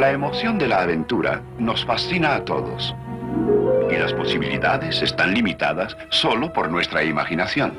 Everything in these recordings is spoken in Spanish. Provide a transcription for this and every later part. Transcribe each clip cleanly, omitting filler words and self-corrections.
La emoción de la aventura nos fascina a todos. Y las posibilidades están limitadas solo por nuestra imaginación.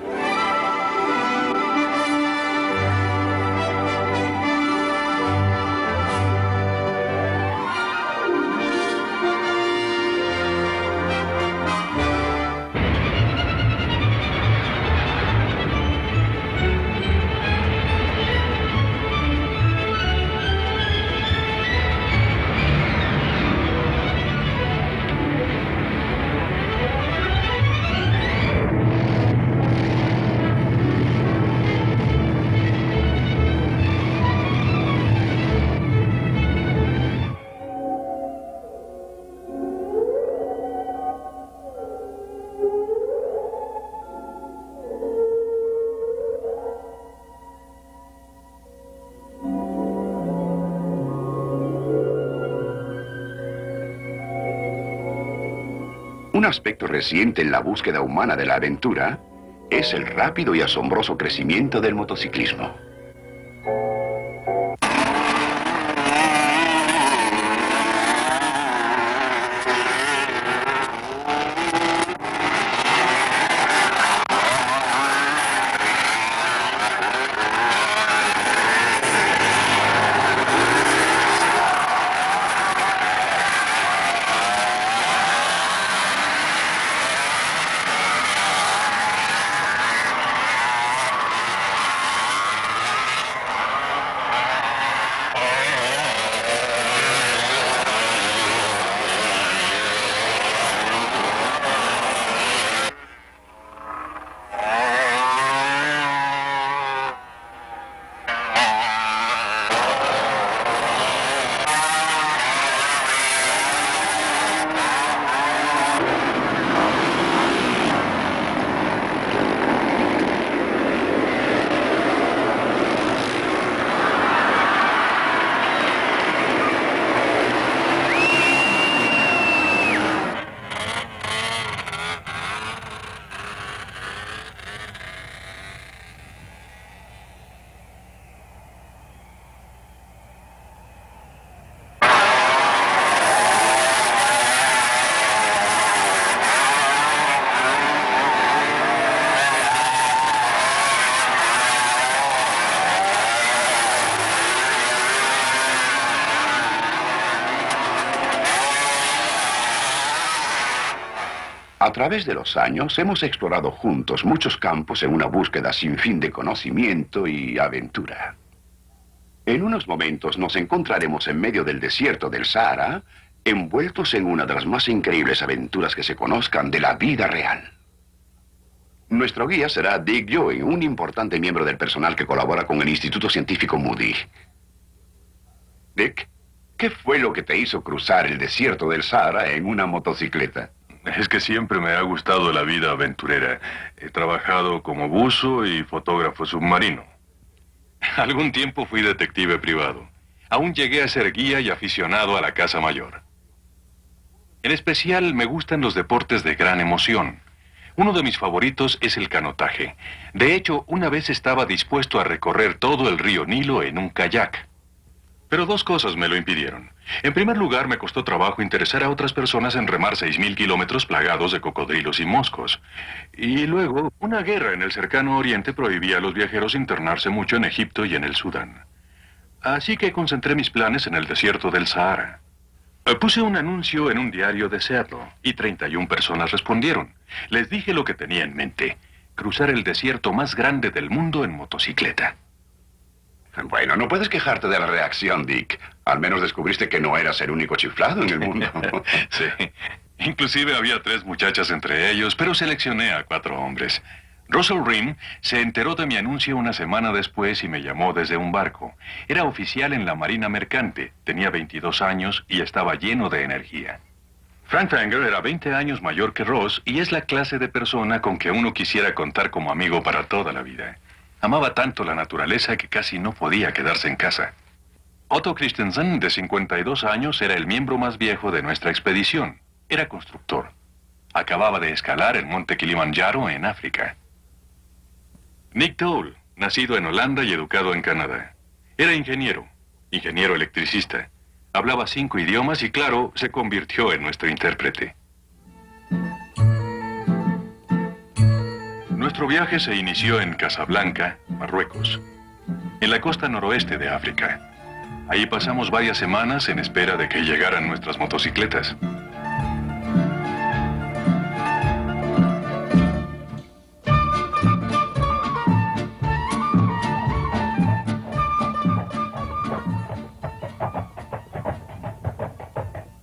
Un aspecto reciente en la búsqueda humana de la aventura es el rápido y asombroso crecimiento del motociclismo. A través de los años hemos explorado juntos muchos campos en una búsqueda sin fin de conocimiento y aventura. En unos momentos nos encontraremos en medio del desierto del Sahara, envueltos en una de las más increíbles aventuras que se conozcan de la vida real. Nuestro guía será Dick Joy, un importante miembro del personal que colabora con el Instituto Científico Moody. Dick, ¿qué fue lo que te hizo cruzar el desierto del Sahara en una motocicleta? Es que siempre me ha gustado la vida aventurera. He trabajado como buzo y fotógrafo submarino. Algún tiempo fui detective privado. Aún llegué a ser guía y aficionado a la caza mayor. En especial me gustan los deportes de gran emoción. Uno de mis favoritos es el canotaje. De hecho, una vez estaba dispuesto a recorrer todo el río Nilo en un kayak. Pero dos cosas me lo impidieron. En primer lugar, me costó trabajo interesar a otras personas en remar 6.000 kilómetros plagados de cocodrilos y moscos. Y luego, una guerra en el cercano Oriente prohibía a los viajeros internarse mucho en Egipto y en el Sudán. Así que concentré mis planes en el desierto del Sahara. Puse un anuncio en un diario de Seattle y 31 personas respondieron. Les dije lo que tenía en mente: cruzar el desierto más grande del mundo en motocicleta. Bueno, no puedes quejarte de la reacción, Dick. Al menos descubriste que no eras el único chiflado en el mundo. Sí. Inclusive había 3 muchachas entre ellos, pero seleccioné a 4 hombres. Russell Rinn se enteró de mi anuncio una semana después y me llamó desde un barco. Era oficial en la Marina Mercante, tenía 22 años y estaba lleno de energía. Frank Fanger era 20 años mayor que Ross y es la clase de persona con que uno quisiera contar como amigo para toda la vida. Amaba tanto la naturaleza que casi no podía quedarse en casa. Otto Christensen, de 52 años, era el miembro más viejo de nuestra expedición. Era constructor. Acababa de escalar el monte Kilimanjaro en África. Nick Toll, nacido en Holanda y educado en Canadá. Era ingeniero electricista. Hablaba 5 idiomas y, claro, se convirtió en nuestro intérprete. Nuestro viaje se inició en Casablanca, Marruecos, en la costa noroeste de África. Ahí pasamos varias semanas en espera de que llegaran nuestras motocicletas.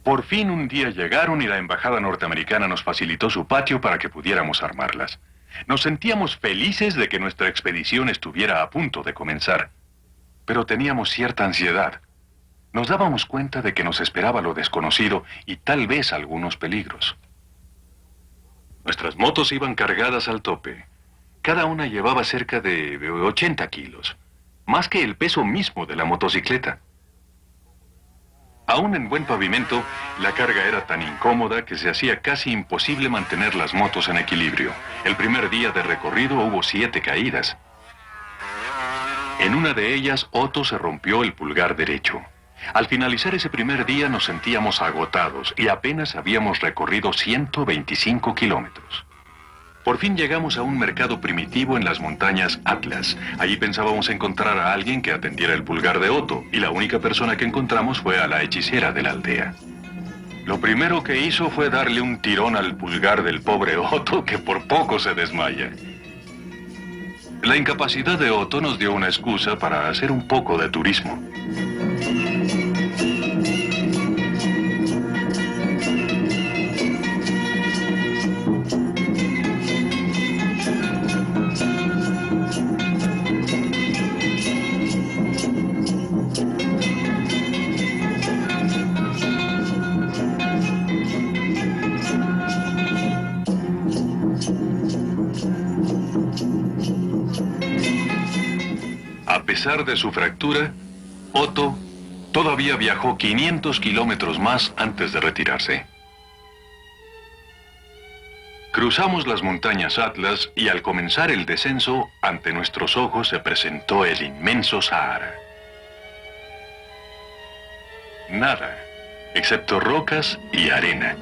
Por fin un día llegaron y la embajada norteamericana nos facilitó su patio para que pudiéramos armarlas. Nos sentíamos felices de que nuestra expedición estuviera a punto de comenzar, pero teníamos cierta ansiedad. Nos dábamos cuenta de que nos esperaba lo desconocido y tal vez algunos peligros. Nuestras motos iban cargadas al tope. Cada una llevaba cerca de 80 kilos, más que el peso mismo de la motocicleta. Aún en buen pavimento, la carga era tan incómoda que se hacía casi imposible mantener las motos en equilibrio. El primer día de recorrido hubo 7 caídas. En una de ellas, Otto se rompió el pulgar derecho. Al finalizar ese primer día nos sentíamos agotados y apenas habíamos recorrido 125 kilómetros. Por fin llegamos a un mercado primitivo en las montañas Atlas. Allí pensábamos encontrar a alguien que atendiera el pulgar de Otto, y la única persona que encontramos fue a la hechicera de la aldea. Lo primero que hizo fue darle un tirón al pulgar del pobre Otto, que por poco se desmaya. La incapacidad de Otto nos dio una excusa para hacer un poco de turismo. A pesar de su fractura, Otto todavía viajó 500 kilómetros más antes de retirarse. Cruzamos las montañas Atlas y al comenzar el descenso, ante nuestros ojos se presentó el inmenso Sahara. Nada, excepto rocas y arena.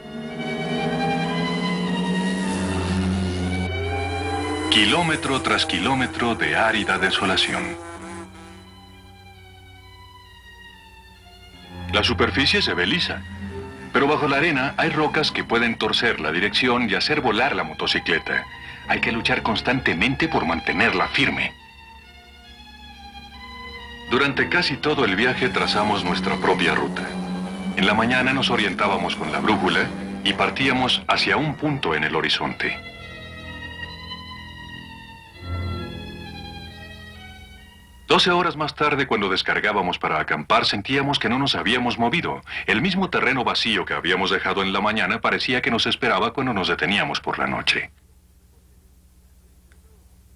Kilómetro tras kilómetro de árida desolación. La superficie se ve lisa, pero bajo la arena hay rocas que pueden torcer la dirección y hacer volar la motocicleta. Hay que luchar constantemente por mantenerla firme. Durante casi todo el viaje trazamos nuestra propia ruta. En la mañana nos orientábamos con la brújula y partíamos hacia un punto en el horizonte. 12 horas más tarde, cuando descargábamos para acampar, sentíamos que no nos habíamos movido. El mismo terreno vacío que habíamos dejado en la mañana parecía que nos esperaba cuando nos deteníamos por la noche.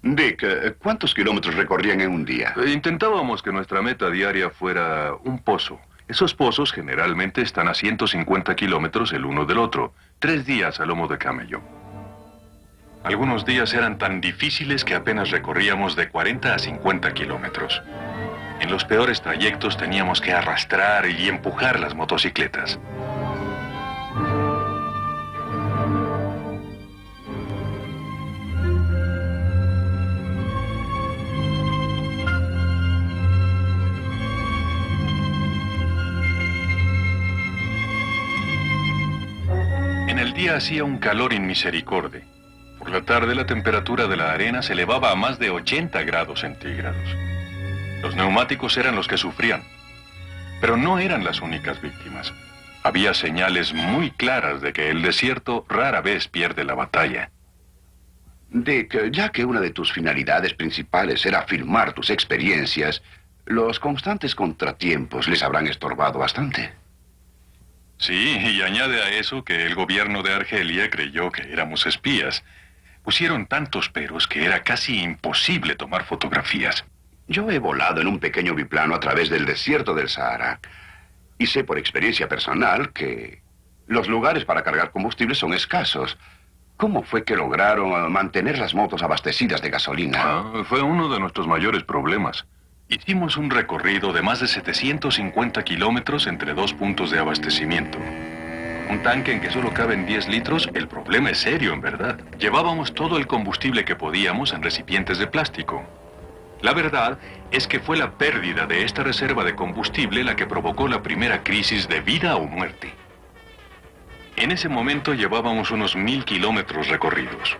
Dick, ¿cuántos kilómetros recorrían en un día? Intentábamos que nuestra meta diaria fuera un pozo. Esos pozos generalmente están a 150 kilómetros el uno del otro. 3 días a lomo de camello. Algunos días eran tan difíciles que apenas recorríamos de 40 a 50 kilómetros. En los peores trayectos teníamos que arrastrar y empujar las motocicletas. En el día hacía un calor inmisericordia. Por la tarde la temperatura de la arena se elevaba a más de 80 grados centígrados. Los neumáticos eran los que sufrían, pero no eran las únicas víctimas. Había señales muy claras de que el desierto rara vez pierde la batalla. Dick, ya que una de tus finalidades principales era filmar tus experiencias, los constantes contratiempos les habrán estorbado bastante. Sí, y añade a eso que el gobierno de Argelia creyó que éramos espías. Pusieron tantos peros que era casi imposible tomar fotografías. Yo he volado en un pequeño biplano a través del desierto del Sahara y sé por experiencia personal que los lugares para cargar combustible son escasos. ¿Cómo fue que lograron mantener las motos abastecidas de gasolina? Fue uno de nuestros mayores problemas. Hicimos un recorrido de más de 750 kilómetros entre dos puntos de abastecimiento. Un tanque en que solo caben 10 litros, el problema es serio, en verdad. Llevábamos todo el combustible que podíamos en recipientes de plástico. La verdad es que fue la pérdida de esta reserva de combustible la que provocó la primera crisis de vida o muerte. En ese momento llevábamos unos 1000 kilómetros recorridos.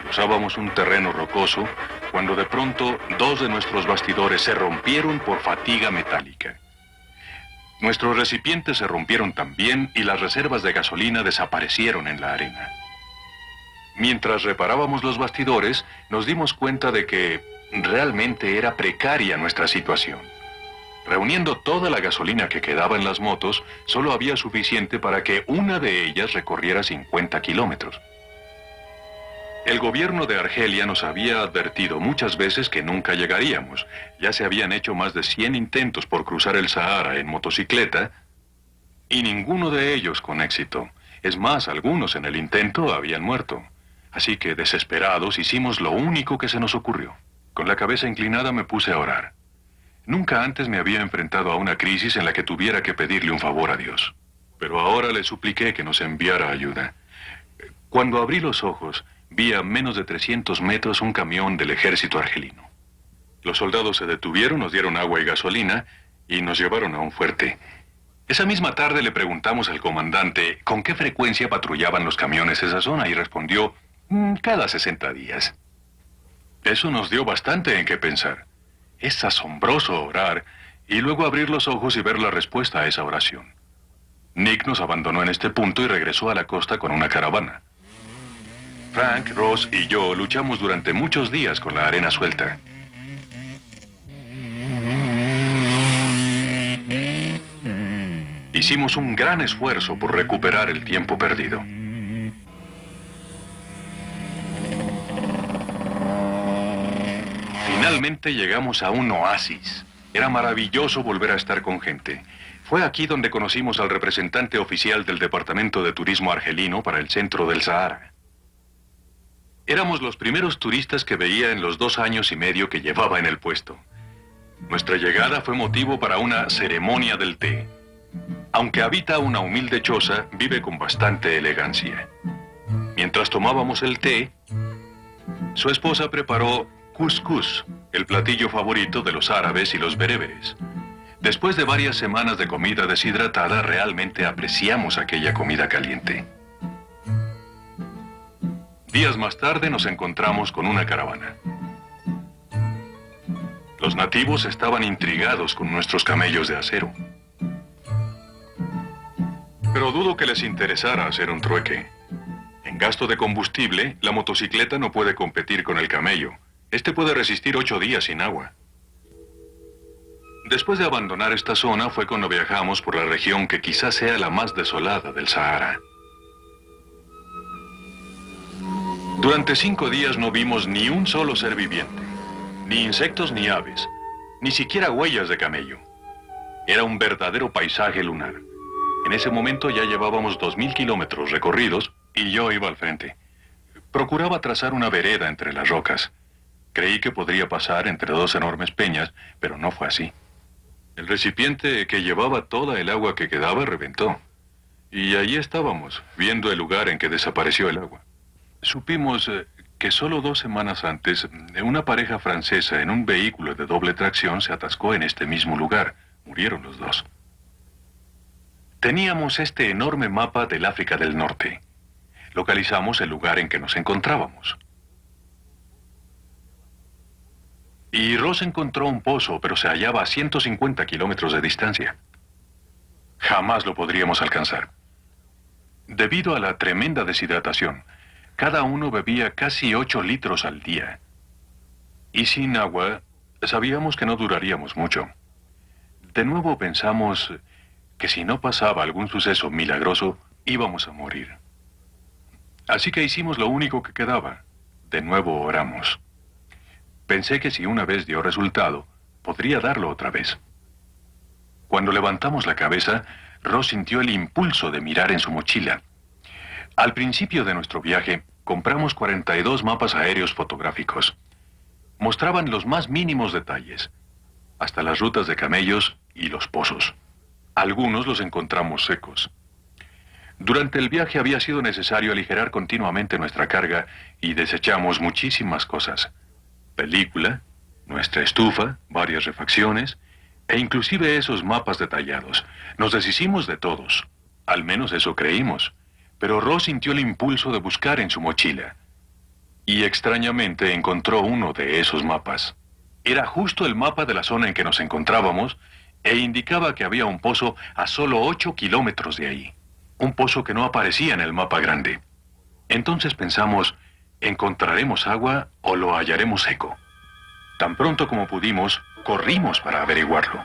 Cruzábamos un terreno rocoso cuando de pronto 2 de nuestros bastidores se rompieron por fatiga metálica. Nuestros recipientes se rompieron también y las reservas de gasolina desaparecieron en la arena. Mientras reparábamos los bastidores, nos dimos cuenta de que realmente era precaria nuestra situación. Reuniendo toda la gasolina que quedaba en las motos, solo había suficiente para que una de ellas recorriera 50 kilómetros. El gobierno de Argelia nos había advertido muchas veces que nunca llegaríamos. Ya se habían hecho más de 100 intentos por cruzar el Sahara en motocicleta y ninguno de ellos con éxito. Es más, algunos en el intento habían muerto. Así que, desesperados, hicimos lo único que se nos ocurrió. Con la cabeza inclinada me puse a orar. Nunca antes me había enfrentado a una crisis en la que tuviera que pedirle un favor a Dios. Pero ahora le supliqué que nos enviara ayuda. Cuando abrí los ojos, vi a menos de 300 metros un camión del ejército argelino. Los soldados se detuvieron, nos dieron agua y gasolina y nos llevaron a un fuerte. Esa misma tarde le preguntamos al comandante con qué frecuencia patrullaban los camiones esa zona y respondió, cada 60 días. Eso nos dio bastante en qué pensar. Es asombroso orar y luego abrir los ojos y ver la respuesta a esa oración. Nick nos abandonó en este punto y regresó a la costa con una caravana. Frank, Ross y yo luchamos durante muchos días con la arena suelta. Hicimos un gran esfuerzo por recuperar el tiempo perdido. Finalmente llegamos a un oasis. Era maravilloso volver a estar con gente. Fue aquí donde conocimos al representante oficial del Departamento de Turismo argelino para el centro del Sahara. Éramos los primeros turistas que veía en los 2 años y medio que llevaba en el puesto. Nuestra llegada fue motivo para una ceremonia del té. Aunque habita una humilde choza, vive con bastante elegancia. Mientras tomábamos el té, su esposa preparó couscous, el platillo favorito de los árabes y los bereberes. Después de varias semanas de comida deshidratada, realmente apreciamos aquella comida caliente. Días más tarde nos encontramos con una caravana. Los nativos estaban intrigados con nuestros camellos de acero. Pero dudo que les interesara hacer un trueque. En gasto de combustible, la motocicleta no puede competir con el camello. Este puede resistir 8 días sin agua. Después de abandonar esta zona fue cuando viajamos por la región que quizás sea la más desolada del Sahara. Durante 5 días no vimos ni un solo ser viviente, ni insectos ni aves, ni siquiera huellas de camello. Era un verdadero paisaje lunar. En ese momento ya llevábamos 2000 kilómetros recorridos y yo iba al frente. Procuraba trazar una vereda entre las rocas. Creí que podría pasar entre 2 enormes peñas, pero no fue así. El recipiente que llevaba toda el agua que quedaba reventó. Y allí estábamos, viendo el lugar en que desapareció el agua. Supimos que solo 2 semanas antes, una pareja francesa en un vehículo de doble tracción se atascó en este mismo lugar. Murieron los 2. Teníamos este enorme mapa del África del Norte. Localizamos el lugar en que nos encontrábamos. Y Ross encontró un pozo, pero se hallaba a 150 kilómetros de distancia. Jamás lo podríamos alcanzar. Debido a la tremenda deshidratación, cada uno bebía casi 8 litros al día. Y sin agua, sabíamos que no duraríamos mucho. De nuevo pensamos que si no pasaba algún suceso milagroso, íbamos a morir. Así que hicimos lo único que quedaba. De nuevo oramos. Pensé que si una vez dio resultado, podría darlo otra vez. Cuando levantamos la cabeza, Ross sintió el impulso de mirar en su mochila. Al principio de nuestro viaje, compramos 42 mapas aéreos fotográficos. Mostraban los más mínimos detalles. hasta las rutas de camellos y los pozos. Algunos los encontramos secos. Durante el viaje había sido necesario aligerar continuamente nuestra carga y desechamos muchísimas cosas. Película, nuestra estufa, varias refacciones e inclusive esos mapas detallados. Nos deshicimos de todos. Al menos eso creímos. Pero Ross sintió el impulso de buscar en su mochila. Y extrañamente encontró uno de esos mapas. Era justo el mapa de la zona en que nos encontrábamos e indicaba que había un pozo a solo 8 kilómetros de ahí. Un pozo que no aparecía en el mapa grande. Entonces pensamos, ¿encontraremos agua o lo hallaremos seco? Tan pronto como pudimos, corrimos para averiguarlo.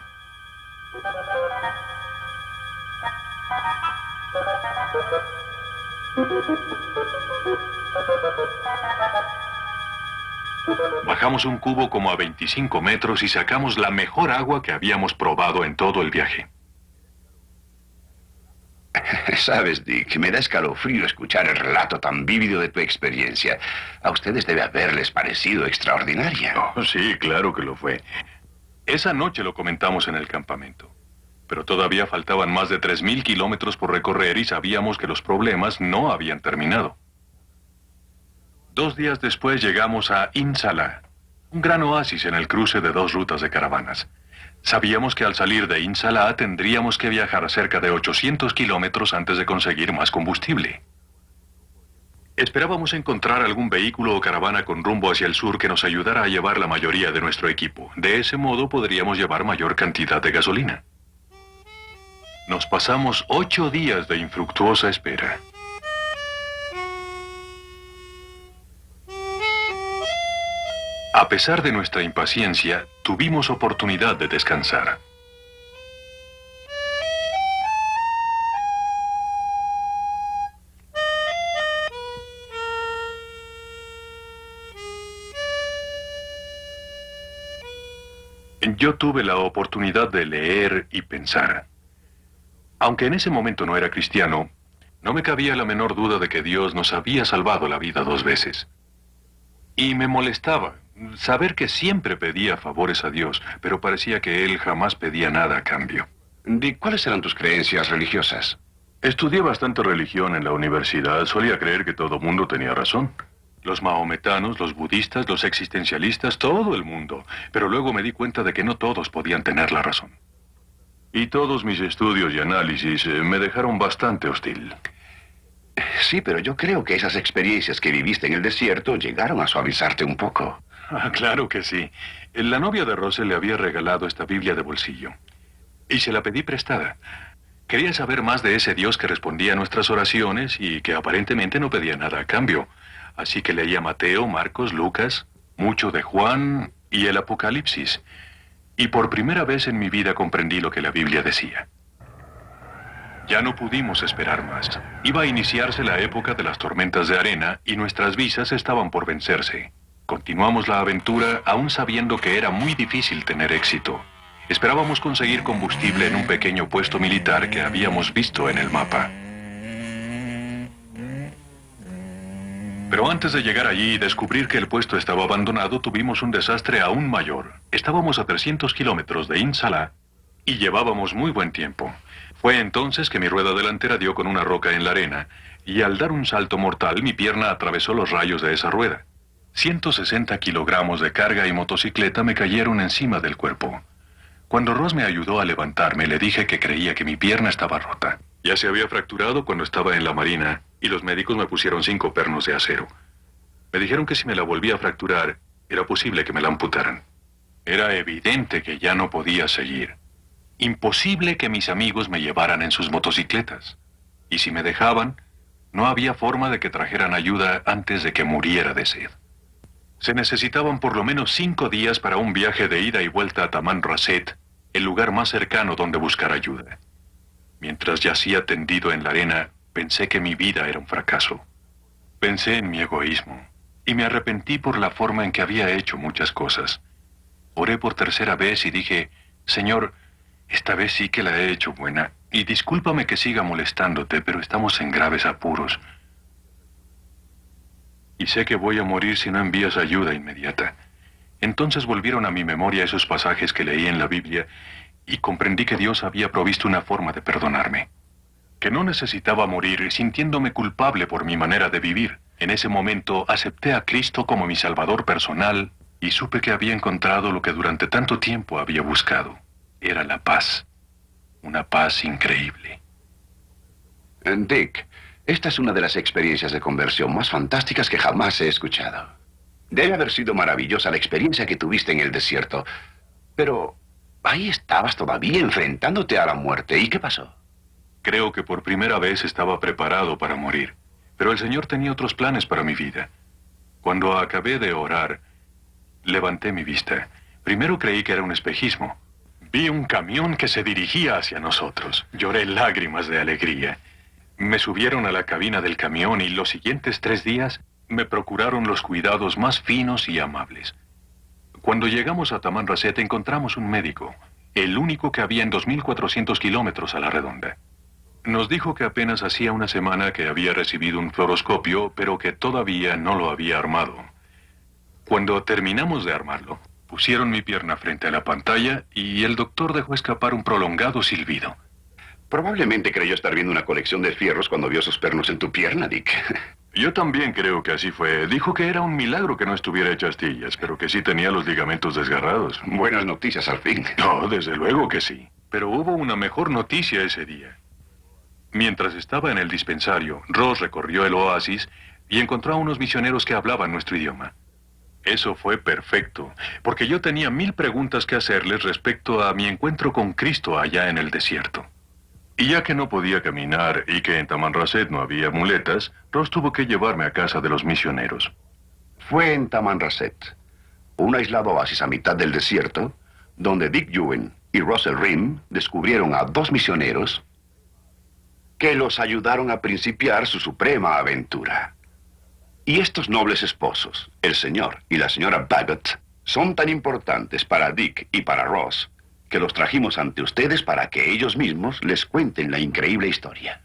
Bajamos un cubo como a 25 metros y sacamos la mejor agua que habíamos probado en todo el viaje. Sabes, Dick, me da escalofrío escuchar el relato tan vívido de tu experiencia. A ustedes debe haberles parecido extraordinaria. Oh, sí, claro que lo fue. Esa noche lo comentamos en el campamento. Pero todavía faltaban más de 3.000 kilómetros por recorrer y sabíamos que los problemas no habían terminado. 2 días después llegamos a In Salah, un gran oasis en el cruce de 2 rutas de caravanas. Sabíamos que al salir de In Salah tendríamos que viajar cerca de 800 kilómetros antes de conseguir más combustible. Esperábamos encontrar algún vehículo o caravana con rumbo hacia el sur que nos ayudara a llevar la mayoría de nuestro equipo. De ese modo podríamos llevar mayor cantidad de gasolina. Nos pasamos 8 días de infructuosa espera. A pesar de nuestra impaciencia, tuvimos oportunidad de descansar. Yo tuve la oportunidad de leer y pensar. Aunque en ese momento no era cristiano, no me cabía la menor duda de que Dios nos había salvado la vida 2 veces. Y me molestaba saber que siempre pedía favores a Dios, pero parecía que Él jamás pedía nada a cambio. Dick, ¿cuáles eran tus creencias religiosas? Estudié bastante religión en la universidad. Solía creer que todo mundo tenía razón. Los mahometanos, los budistas, los existencialistas, todo el mundo. Pero luego me di cuenta de que no todos podían tener la razón. Y todos mis estudios y análisis me dejaron bastante hostil. Sí, pero yo creo que esas experiencias que viviste en el desierto llegaron a suavizarte un poco. Ah, claro que sí. La novia de Russell le había regalado esta Biblia de bolsillo. Y se la pedí prestada. Quería saber más de ese Dios que respondía a nuestras oraciones y que aparentemente no pedía nada a cambio. Así que leía Mateo, Marcos, Lucas, mucho de Juan y el Apocalipsis. Y por primera vez en mi vida comprendí lo que la Biblia decía. Ya no pudimos esperar más. Iba a iniciarse la época de las tormentas de arena y nuestras visas estaban por vencerse. Continuamos la aventura aún sabiendo que era muy difícil tener éxito. Esperábamos conseguir combustible en un pequeño puesto militar que habíamos visto en el mapa. Pero antes de llegar allí y descubrir que el puesto estaba abandonado, tuvimos un desastre aún mayor. Estábamos a 300 kilómetros de In Salah y llevábamos muy buen tiempo. Fue entonces que mi rueda delantera dio con una roca en la arena, y al dar un salto mortal, mi pierna atravesó los rayos de esa rueda. 160 kilogramos de carga y motocicleta me cayeron encima del cuerpo. Cuando Ross me ayudó a levantarme, le dije que creía que mi pierna estaba rota. Ya se había fracturado cuando estaba en la marina, y los médicos me pusieron 5 pernos de acero. Me dijeron que si me la volvía a fracturar, era posible que me la amputaran. Era evidente que ya no podía seguir. Imposible que mis amigos me llevaran en sus motocicletas. Y si me dejaban, no había forma de que trajeran ayuda antes de que muriera de sed. Se necesitaban por lo menos 5 días para un viaje de ida y vuelta a Taman Rasset, el lugar más cercano donde buscar ayuda. Mientras yacía tendido en la arena, pensé que mi vida era un fracaso. Pensé en mi egoísmo, y me arrepentí por la forma en que había hecho muchas cosas. Oré por tercera vez y dije, Señor, esta vez sí que la he hecho buena, y discúlpame que siga molestándote, pero estamos en graves apuros. Y sé que voy a morir si no envías ayuda inmediata. Entonces volvieron a mi memoria esos pasajes que leí en la Biblia y comprendí que Dios había provisto una forma de perdonarme. Que no necesitaba morir sintiéndome culpable por mi manera de vivir. En ese momento acepté a Cristo como mi Salvador personal y supe que había encontrado lo que durante tanto tiempo había buscado. Era la paz. Una paz increíble. Dick, esta es una de las experiencias de conversión más fantásticas que jamás he escuchado. Debe haber sido maravillosa la experiencia que tuviste en el desierto. Pero ahí estabas todavía enfrentándote a la muerte. ¿Y qué pasó? Creo que por primera vez estaba preparado para morir. Pero el Señor tenía otros planes para mi vida. Cuando acabé de orar, levanté mi vista. Primero creí que era un espejismo. Vi un camión que se dirigía hacia nosotros. Lloré lágrimas de alegría. Me subieron a la cabina del camión y los siguientes 3 días me procuraron los cuidados más finos y amables. Cuando llegamos a Tamanrasset encontramos un médico, el único que había en 2.400 kilómetros a la redonda. Nos dijo que apenas hacía una semana que había recibido un fluoroscopio, pero que todavía no lo había armado. Cuando terminamos de armarlo, pusieron mi pierna frente a la pantalla y el doctor dejó escapar un prolongado silbido. Probablemente creyó estar viendo una colección de fierros cuando vio sus pernos en tu pierna, Dick. Yo también creo que así fue. Dijo que era un milagro que no estuviera hecho astillas, pero que sí tenía los ligamentos desgarrados. Buenas noticias al fin. No, desde luego que sí. Pero hubo una mejor noticia ese día. Mientras estaba en el dispensario, Ross recorrió el oasis y encontró a unos misioneros que hablaban nuestro idioma. Eso fue perfecto, porque yo tenía 1000 preguntas que hacerles respecto a mi encuentro con Cristo allá en el desierto. Y ya que no podía caminar y que en Tamanrasset no había muletas, Ross tuvo que llevarme a casa de los misioneros. Fue en Tamanrasset, un aislado oasis a mitad del desierto, donde Dick Ewen y Russell Rim descubrieron a 2 misioneros que los ayudaron a principiar su suprema aventura. Y estos nobles esposos, el señor y la señora Bagot, son tan importantes para Dick y para Ross que los trajimos ante ustedes para que ellos mismos les cuenten la increíble historia.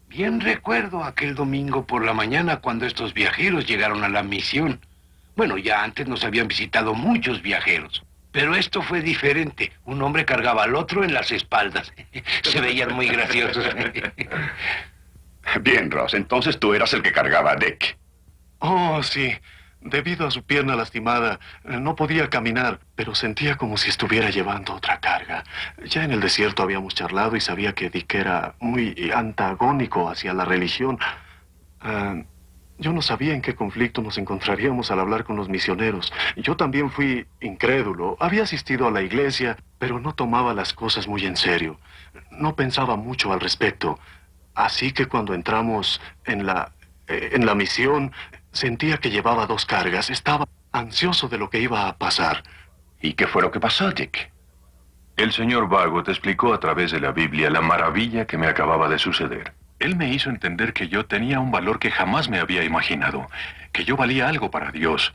Bien recuerdo aquel domingo por la mañana cuando estos viajeros llegaron a la misión. Bueno, ya antes nos habían visitado muchos viajeros, pero esto fue diferente. Un hombre cargaba al otro en las espaldas. Se veían muy graciosos. Bien, Ross, entonces tú eras el que cargaba a Dick. Oh, sí. Debido a su pierna lastimada, no podía caminar, pero sentía como si estuviera llevando otra carga. Ya en el desierto habíamos charlado y sabía que Dick era muy antagónico hacia la religión. Yo no sabía en qué conflicto nos encontraríamos al hablar con los misioneros. Yo también fui incrédulo. Había asistido a la iglesia, pero no tomaba las cosas muy en serio. No pensaba mucho al respecto. Así que cuando entramos en la misión, sentía que llevaba 2 cargas. Estaba ansioso de lo que iba a pasar. ¿Y qué fue lo que pasó, Dick? El señor Bagot explicó a través de la Biblia la maravilla que me acababa de suceder. Él me hizo entender que yo tenía un valor que jamás me había imaginado, que yo valía algo para Dios.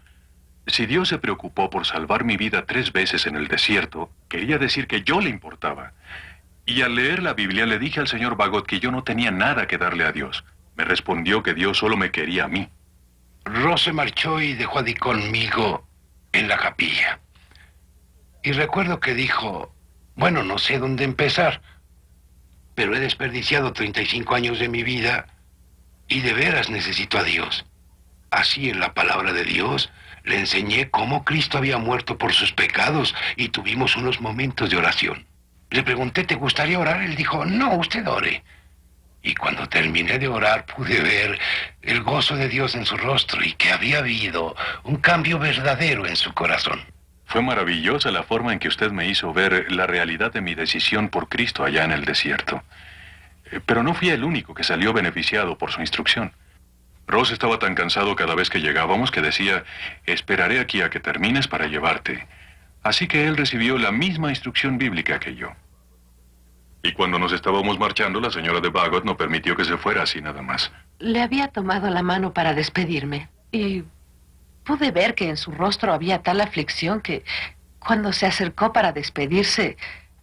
Si Dios se preocupó por salvar mi vida 3 veces en el desierto, quería decir que yo le importaba. Y al leer la Biblia le dije al señor Bagot que yo no tenía nada que darle a Dios. Me respondió que Dios solo me quería a mí. Ross se marchó y dejó a Dick conmigo en la capilla. Y recuerdo que dijo, bueno, no sé dónde empezar, pero he desperdiciado 35 años de mi vida y de veras necesito a Dios. Así en la palabra de Dios le enseñé cómo Cristo había muerto por sus pecados y tuvimos unos momentos de oración. Le pregunté, ¿te gustaría orar? Él dijo, no, usted ore. Y cuando terminé de orar pude ver el gozo de Dios en su rostro y que había habido un cambio verdadero en su corazón. Fue maravillosa la forma en que usted me hizo ver la realidad de mi decisión por Cristo allá en el desierto. Pero no fui el único que salió beneficiado por su instrucción. Ross estaba tan cansado cada vez que llegábamos que decía, esperaré aquí a que termines para llevarte. Así que él recibió la misma instrucción bíblica que yo. Y cuando nos estábamos marchando, la señora de Bagot no permitió que se fuera así nada más. Le había tomado la mano para despedirme y pude ver que en su rostro había tal aflicción que cuando se acercó para despedirse,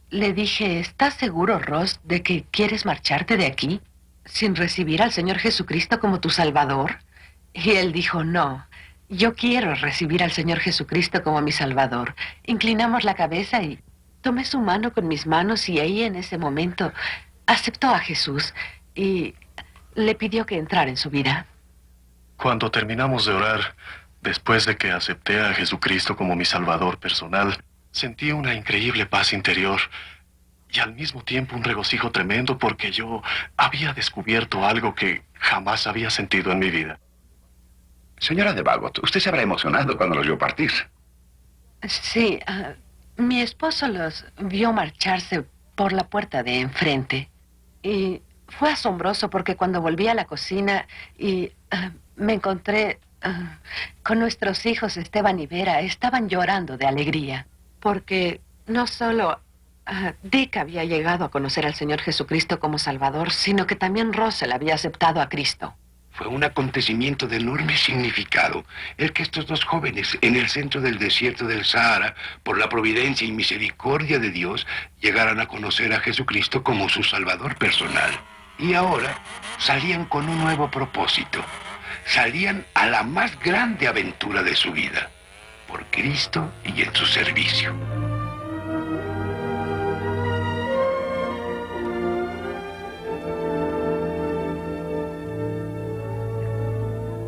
le dije, ¿estás seguro, Ross, de que quieres marcharte de aquí sin recibir al Señor Jesucristo como tu Salvador? Y él dijo, no, yo quiero recibir al Señor Jesucristo como mi Salvador. Inclinamos la cabeza y tomé su mano con mis manos y ahí en ese momento aceptó a Jesús y le pidió que entrara en su vida. Cuando terminamos de orar, después de que acepté a Jesucristo como mi Salvador personal, sentí una increíble paz interior y al mismo tiempo un regocijo tremendo porque yo había descubierto algo que jamás había sentido en mi vida. Señora de Bagot, usted se habrá emocionado cuando los vio partir. Sí, mi esposo los vio marcharse por la puerta de enfrente y fue asombroso porque cuando volví a la cocina y me encontré con nuestros hijos Esteban y Vera, estaban llorando de alegría porque no solo Dick había llegado a conocer al Señor Jesucristo como Salvador, sino que también Russell había aceptado a Cristo. Fue un acontecimiento de enorme significado el que estos dos jóvenes, en el centro del desierto del Sahara, por la providencia y misericordia de Dios, llegaran a conocer a Jesucristo como su Salvador personal. Y ahora salían con un nuevo propósito. Salían a la más grande aventura de su vida, por Cristo y en su servicio.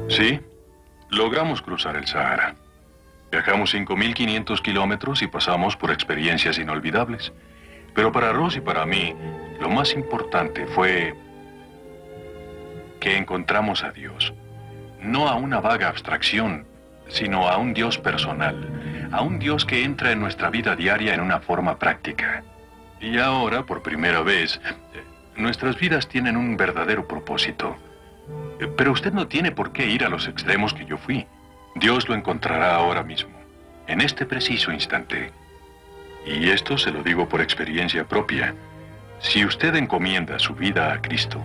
Sí, logramos cruzar el Sahara. Viajamos 5.500 kilómetros y pasamos por experiencias inolvidables. Pero para Ross y para mí, lo más importante fue que encontramos a Dios. No a una vaga abstracción, sino a un Dios personal. A un Dios que entra en nuestra vida diaria en una forma práctica. Y ahora, por primera vez, nuestras vidas tienen un verdadero propósito. Pero usted no tiene por qué ir a los extremos que yo fui. Dios lo encontrará ahora mismo, en este preciso instante. Y esto se lo digo por experiencia propia. Si usted encomienda su vida a Cristo,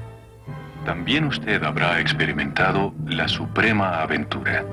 también usted habrá experimentado la suprema aventura.